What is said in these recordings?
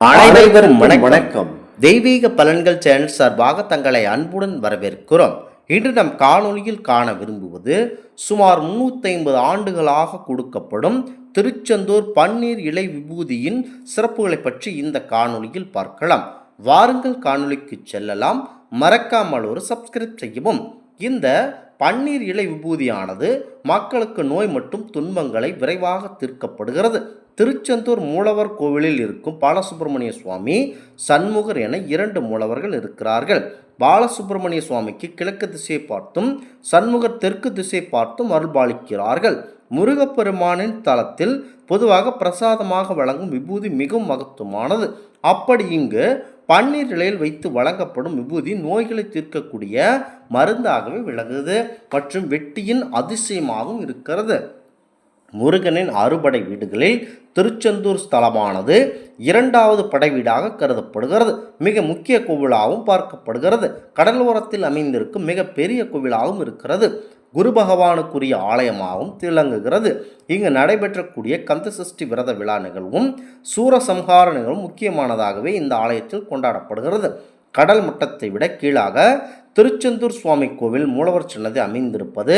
அனைவருக்கும் வணக்கம். தெய்வீக பலன்கள் சேனல் சார்பாக தங்களை அன்புடன் வரவேற்கிறோம். இன்று நம் காணொளியில் காண விரும்புவது சுமார் 350 ஆண்டுகளாக கொடுக்கப்படும் திருச்செந்தூர் பன்னீர் இலை விபூதியின் சிறப்புகளை பற்றி இந்த காணொளியில் பார்க்கலாம். வாருங்கள் காணொளிக்கு செல்லலாம். மறக்காமல் ஒரு சப்ஸ்கிரைப் செய்யவும். இந்த பன்னீர் இலை விபூதியானது மக்களுக்கு நோய் மற்றும் துன்பங்களை விரைவாக தீர்க்கப்படுகிறது. திருச்செந்தூர் மூலவர் கோவிலில் இருக்கும் பாலசுப்பிரமணிய சுவாமி, சண்முகர் என 2 மூலவர்கள் இருக்கிறார்கள். பாலசுப்பிரமணிய சுவாமிக்கு கிழக்கு திசை பார்த்தும் சண்முகர் தெற்கு திசை பார்த்தும் அருள்பாலிக்கிறார்கள். முருகப்பெருமானின் தலத்தில் பொதுவாக பிரசாதமாக வழங்கும் விபூதி மிகவும் மகத்துவமானது. அப்படி இங்கு பன்னீர் இலையில் வைத்து வழங்கப்படும் விபூதி நோய்களை தீர்க்கக்கூடிய மருந்தாகவே விளங்குது மற்றும் வெட்டியின் அதிசயமாகவும் இருக்கிறது. முருகனின் அறுபடை வீடுகளில் திருச்செந்தூர் ஸ்தலமானது 2வது படை வீடாக கருதப்படுகிறது. மிக முக்கிய கோவிலாகவும் பார்க்கப்படுகிறது. கடலோரத்தில் அமைந்திருக்கும் மிக பெரிய கோவிலாகவும் இருக்கிறது. குரு பகவானுக்குரிய ஆலயமாகவும் திகழ்கிறது. இங்கு நடைபெற்றக்கூடிய கந்தசஷ்டி விரத விழா நிகழ்வும் சூரசம்ஹார நிகழ்வும் முக்கியமானதாகவே இந்த ஆலயத்தில் கொண்டாடப்படுகிறது. கடல் மட்டத்தை விட கீழாக திருச்செந்தூர் சுவாமி கோவில் மூலவர் சன்னதி அமைந்திருப்பது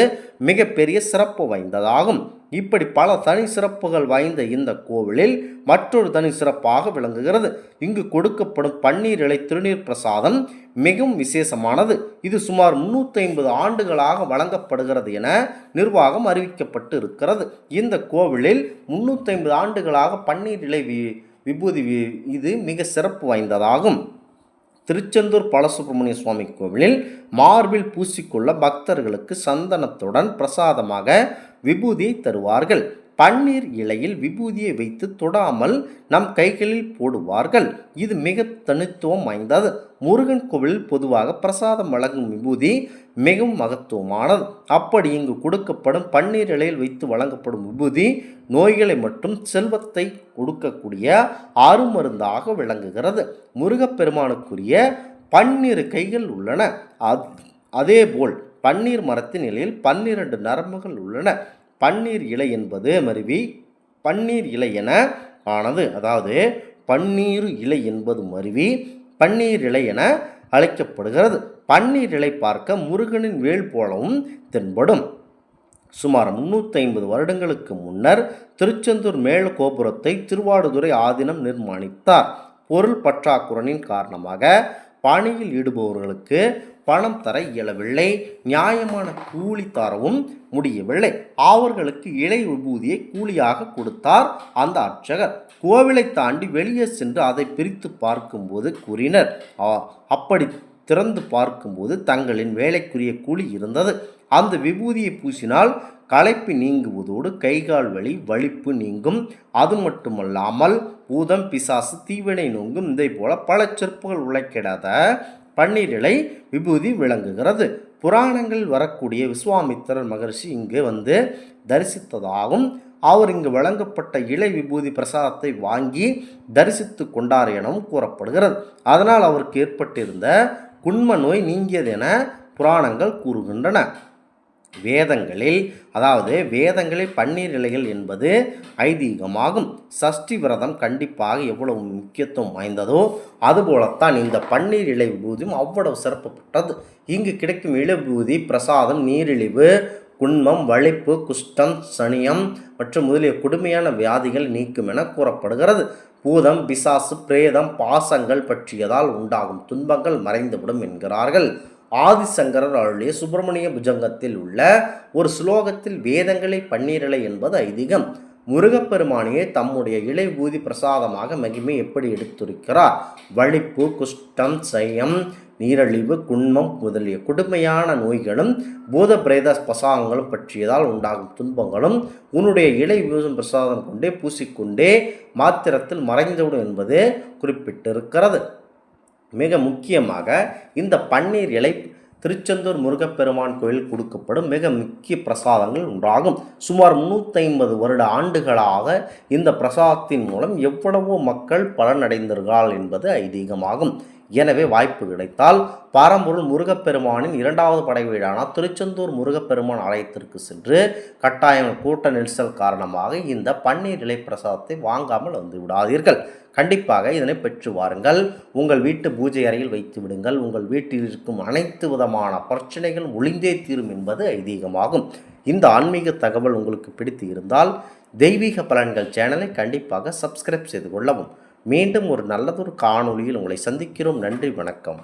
மிகப்பெரிய சிறப்பு வாய்ந்ததாகும். இப்படி பல தனி சிறப்புகள் வாய்ந்த இந்த கோவிலில் மற்றொரு தனி சிறப்பாக விளங்குகிறது. இங்கு கொடுக்கப்படும் பன்னீர் இலை திருநீர் பிரசாதம் மிகவும் விசேஷமானது. இது சுமார் 350 ஆண்டுகளாக வழங்கப்படுகிறது என நிர்வாகம் அறிவிக்கப்பட்டு இருக்கிறது. இந்த கோவிலில் 350 ஆண்டுகளாக பன்னீர் இலை விபூதி இது மிக சிறப்பு வாய்ந்ததாகும். திருச்செந்தூர் பாலசுப்பிரமணிய சுவாமி கோவிலில் மார்பில் பூசிக்கொள்ள பக்தர்களுக்கு சந்தனத்துடன் பிரசாதமாக விபூதியை தருவார்கள். பன்னீர் இலையில் விபூதியை வைத்து தொடாமல் நம் கைகளில் போடுவார்கள். இது மிக தனித்துவம் வாய்ந்தது. முருகன் கோவிலில் பொதுவாக பிரசாதம் வழங்கும் விபூதி மிகவும் மகத்துவமானது. அப்படி இங்கு கொடுக்கப்படும் பன்னீர் இலையில் வைத்து வழங்கப்படும் விபூதி நோய்களை மற்றும் செல்வத்தை கொடுக்கக்கூடிய அருமருந்தாக விளங்குகிறது. முருகப்பெருமானுக்குரிய 12 கைகள் உள்ளன. அதேபோல் பன்னீர் மரத்தின் இலையில் 12 நரம்புகள் உள்ளன. பன்னீர் இலை என்பது மருவி பன்னீர் இலை என ஆனது. அதாவது பன்னீர் இலை என்பது மருவி பன்னீர் இலை என அழைக்கப்படுகிறது. பன்னீர் இலை பார்க்க முருகனின் வேல் போலவும் தென்படும். சுமார் 350 வருடங்களுக்கு முன்னர் திருச்செந்தூர் மேல் கோபுரத்தை திருவாடுதுறை ஆதீனம் நிர்மாணித்தார். பொருள் பற்றாக்குறையின் காரணமாக பணியில் ஈடுபவர்களுக்கு பணம் தர இயலவில்லை. நியாயமான கூலி தரவும் முடியவில்லை. அவர்களுக்கு இலை விபூதியை கூலியாக கொடுத்தார் அந்த அர்ச்சகர். கோவிலை தாண்டி வெளியே சென்று அதை பிரித்து பார்க்கும்போது கூறினர். அப்படி திறந்து பார்க்கும்போது தங்களின் வேலைக்குரிய கூலி இருந்தது. அந்த விபூதியை பூசினால் களைப்பு நீங்குவதோடு கைகால் வலி வலிப்பு நீங்கும். அது மட்டுமல்லாமல் பூதம் பிசாசு தீவினை நோங்கும். இதை போல பல சிறப்புகள் உழைக்கிடாத பன்னீர் இலை விபூதி விளங்குகிறது. புராணங்களில் வரக்கூடிய விஸ்வாமித்திரர் மகர்ஷி இங்கு வந்து தரிசித்ததாகவும் அவர் இங்கு வழங்கப்பட்ட இலை விபூதி பிரசாதத்தை வாங்கி தரிசித்து கொண்டார் எனவும் கூறப்படுகிறது. அதனால் அவருக்கு ஏற்பட்டிருந்த குண்ம நோய் நீங்கியது என புராணங்கள் கூறுகின்றன. வேதங்களில் பன்னீர் இலைகள் என்பது ஐதீகமாகும். சஷ்டி விரதம் கண்டிப்பாக எவ்வளவு முக்கியத்துவம் வாய்ந்ததோ அதுபோலத்தான் இந்த பன்னீர் இலை விபூதியும் அவ்வளவு சிறப்பு பெற்றது. இங்கு கிடைக்கும் இலை விபூதி பிரசாதம் நீரிழிவு, குண்மம், வலிப்பு, குஷ்டம், சனியம் மற்றும் முதலிய கொடுமையான வியாதிகள் நீக்கும் என கூறப்படுகிறது. பூதம், பிசாசு, பிரேதம், பாசங்கள் பற்றியதால் உண்டாகும் துன்பங்கள் மறைந்துவிடும் என்கிறார்கள். ஆதிசங்கரர் அருளிய சுப்பிரமணிய புஜங்கத்தில் உள்ள ஒரு ஸ்லோகத்தில் வேதங்களை பன்னீர் இலை என்பது ஐதீகம். முருகப்பெருமானியே தம்முடைய இலை பூதி பிரசாதமாக மகிமை எப்படி எடுத்துரைக்கிறார். வலிப்பு, குஷ்டம், சயம், நீரழிவு, குண்மம் முதலிய கொடுமையான நோய்களும் பூத பிரேத பசாங்களும் பற்றியதால் உண்டாகும் துன்பங்களும் உன்னுடைய இலை பூசும் பிரசாதம் கொண்டே பூசிக்கொண்டே மாத்திரத்தில் மறைந்துவிடும் என்பது குறிப்பிட்டிருக்கிறது. மிக முக்கியமாக இந்த பன்னீர் இலை திருச்செந்தூர் முருகப்பெருமான் கோயில் கொடுக்கப்படும் மிக முக்கிய பிரசாதங்கள் ஒன்றாகும். சுமார் 350 வருட ஆண்டுகளாக இந்த பிரசாதத்தின் மூலம் எவ்வளவோ மக்கள் பலனடைந்தார்கள் என்பது ஐதீகமாகும். எனவே வாய்ப்பு கிடைத்தால் பாரம்பூர் முருகப்பெருமானின் 2வது படை வீடான திருச்செந்தூர் முருகப்பெருமான் ஆலயத்திற்கு சென்று கட்டாயம் கூட்ட நெரிசல் காரணமாக இந்த பன்னீர் இலை பிரசாதத்தை வாங்காமல் வந்து விடாதீர்கள். கண்டிப்பாக இதனை பெற்று வாருங்கள். உங்கள் வீட்டு பூஜை அறையில் வைத்து விடுங்கள். உங்கள் வீட்டில் இருக்கும் அனைத்து விதமான பிரச்சனைகள் ஒளிந்தே தீரும் என்பது ஐதீகமாகும். இந்த ஆன்மீக தகவல் உங்களுக்கு பிடித்து இருந்தால் தெய்வீக பலன்கள் சேனலை கண்டிப்பாக சப்ஸ்கிரைப் செய்து கொள்ளவும். மீண்டும் ஒரு நல்லதொரு காணொளியில் உங்களை சந்திக்கிறோம். நன்றி, வணக்கம்.